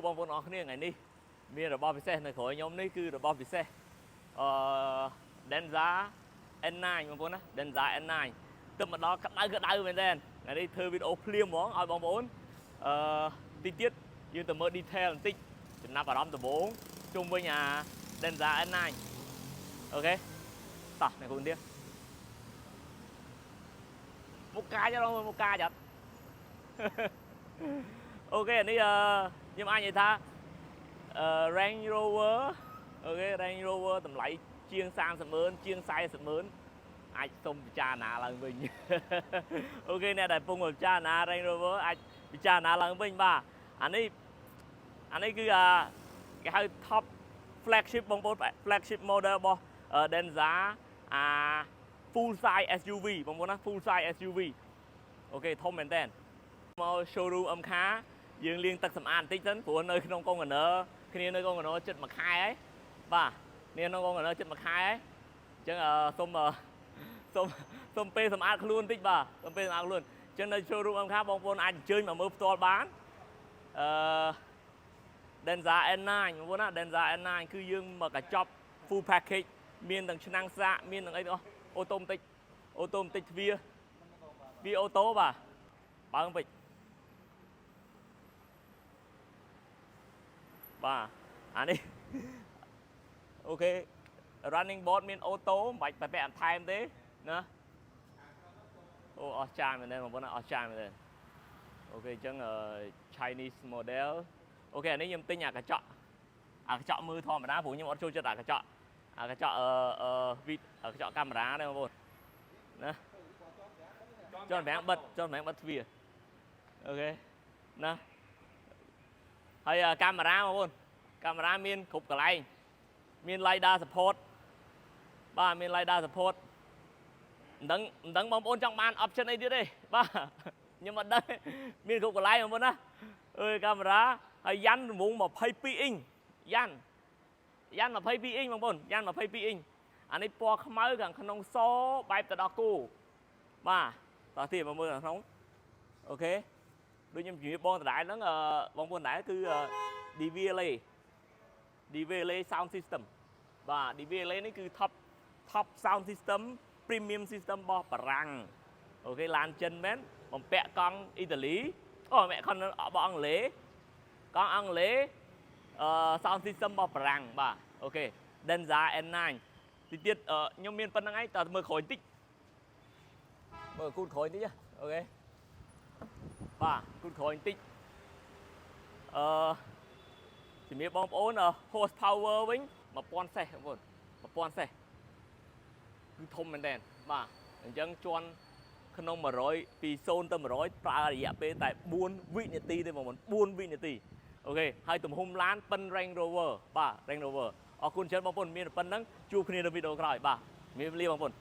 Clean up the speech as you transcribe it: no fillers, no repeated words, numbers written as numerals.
ជួបបងប្អូនអរគ្នាថ្ងៃនេះមានរបស់ពិសេសនៅក្រោយខ្ញុំនេះគឺរបស់ពិសេសDenza N9 បងប្អូនណា Denza N9 ទឹកមកដល់ក្តៅមែនតើថ្ងៃនេះធ្វើវីដេអូភ្លាមហ្មងឲ្យបងប្អូនតិចទៀតយើងទៅមើល detail បន្តិចចំណាប់អារម្មណ៍ដំបូងជុំវិញអា Denza N9 អូខេតោះអ្នកគ្រូទៀតមុខកាចដល់មុខកាចអត់អូខេនេះខ្ញុំអាចនិយាយថាRange Rover អូខេ Range Rover តម្លៃជាង 30,000 ជាង 40,000 អាចសុំពិចារណាឡើងវិញអូខេអ្នកដែលពងពិចារណា Range Rover អាចពិចារណាឡើងវិញបាទអានេះគឺគេហៅ top flagship បងប្អូន flagship model របស់ Denza full size SUV បងប្អូនណា full size SUV អូខេធំមែនតើមក showroom MK យើងលាងទឹកសម្អាតបន្តិចសិនព្រោះនៅក្នុងកុងតឺន័រគ្នានៅកុងតឺន័រចិត្តមួយខែហើយបាទនេះក្នុងកុងតឺន័រចិត្តមួយខែហើយអញ្ចឹងសុំពេលសម្អាតខ្លួនបន្តិចបាទសុំពេលសម្អាតខ្លួនអញ្ចឹងនៅ showroom MK បងប្អូនអាចអញ្ជើញមកមើលផ្ទាល់បានDenza N9 បងប្អូនណា Denza N9 គឺយើងមកកញ្ចប់ full package មានទាំងឆ្នាំងសាកមានទាំងអីទាំងអស់អូតូម៉ាទិកទ្វាអូតូបាទបើងពេចបាទអានេះអូខេ running board មានអូតូមិនបាច់ពាក់បន្ថែមទេណាអូអស្ចារ្យមែនទេបងប្អូនអស្ចារ្យមែនទេអូខេអញ្ចឹងChinese model អូខេអានេះខ្ញុំទិញអាកញ្ចក់មើលធម្មតាព្រោះខ្ញុំអត់ចូលចិត្តអាកញ្ចក់កាមេរ៉ាទេបងប្អូនណាចង់បិទទ្វារអូខេណាហើយកាមេរ៉ាបងប្អូនកាមេរ៉ាមានគ្រប់កន្លែងមាន LiDAR support បាទមាន LiDAR support មិនដឹងបងប្អូនចង់បាន option អីទៀតទេបាទខ្ញុំអត់ដឹងមានគ្រប់កន្លែងបងប្អូនណាអើយកាមេរ៉ាហើយយ៉ាន់រង្វង់22អ៊ីងយ៉ាន់22អ៊ីងបងប្អូនយ៉ាន់22អ៊ីងអានេះពណ៌ខ្មៅខាងក្នុងសបែបទៅដល់គោបាទតោះទៀតមកមើលខាងក្នុងអូខេដូចខ្ញុំជម្រាបបងដដែលហ្នឹងបងប្អូនដដែលគឺ DVLA sound system បាទ DVLA នេះគឺ top sound system premium system របស់បារាំងអូខេឡានចិនមែនបំពាក់កង់អ៊ីតាលីបំពាក់កង់របស់អង់គ្លេសកង់អង់គ្លេសsound system របស់បារាំងបាទអូខេ Denza N9 ទីទៀតខ្ញុំមានប៉ុណ្្នឹងឯងតើមើលក្រោយបន្តិចមើលគូតក្រោយបន្តិចអូខេបាទគូតក្រោយបន្តិចជំរាបបងប្អូនhorse power វិញ1000សេសបងប្អូន1000សេសគឺធំមែនតើបាទអញ្ចឹងជន់ក្នុង100ពី0ទៅ100ប្រើរយៈពេលតែ4វិនាទីទេបងប្អូន4វិនាទីអូខេហើយទំហំឡានប៉ិន Range Rover បាទ Range Rover អរគុណច្រើនបងប្អូនមានប៉ុណ្្នឹងជួបគ្នានៅវីដេអូក្រោយបាទមានវេលាបងប្អូន